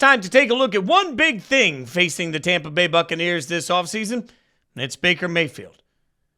time to take a look at one big thing facing the Tampa Bay Buccaneers this offseason, and it's Baker Mayfield.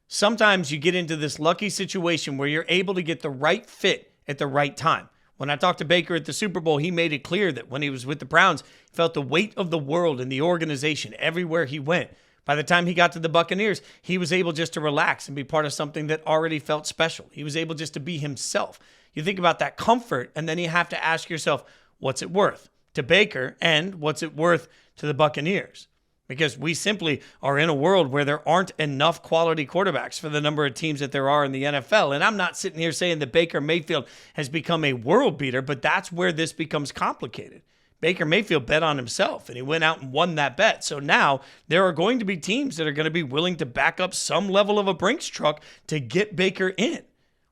Sometimes you get into this lucky situation where you're able to get the right fit at the right time. When I talked to Baker at the Super Bowl, he made it clear that when he was with the Browns, he felt the weight of the world and the organization everywhere he went. By the time he got to the Buccaneers, he was able just to relax and be part of something that already felt special. He was able just to be himself. You think about that comfort, and then you have to ask yourself, what's it worth to Baker, and what's it worth to the Buccaneers? Because we simply are in a world where there aren't enough quality quarterbacks for the number of teams that there are in the NFL. And I'm not sitting here saying that Baker Mayfield has become a world beater, but that's where this becomes complicated. Baker Mayfield bet on himself, and he went out and won that bet. So now there are going to be teams that are going to be willing to back up some level of a Brinks truck to get Baker in.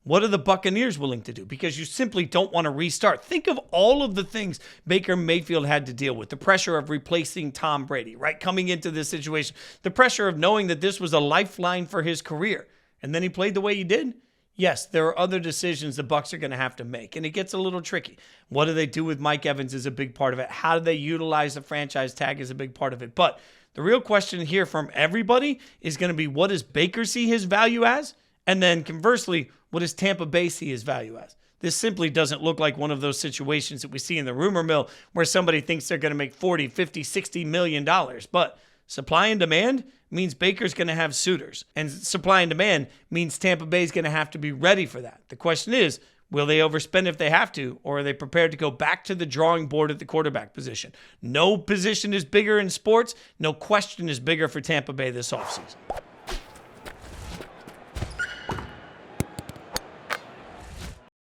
What are the Buccaneers willing to do? Because you simply don't want to restart. Think of all of the things Baker Mayfield had to deal with. The pressure of replacing Tom Brady, right? Coming into this situation. The pressure of knowing that this was a lifeline for his career. And then he played the way he did. Yes, there are other decisions the Bucs are going to have to make, and it gets a little tricky. What do they do with Mike Evans is a big part of it. How do they utilize the franchise tag is a big part of it. But the real question here from everybody is going to be, what does Baker see his value as? And then conversely, what does Tampa Bay see his value as? This simply doesn't look like one of those situations that we see in the rumor mill where somebody thinks they're going to make 40, 50, 60 million dollars. But supply and demand means Baker's going to have suitors. And supply and demand means Tampa Bay's going to have to be ready for that. The question is, will they overspend if they have to, or are they prepared to go back to the drawing board at the quarterback position? No position is bigger in sports. No question is bigger for Tampa Bay this offseason.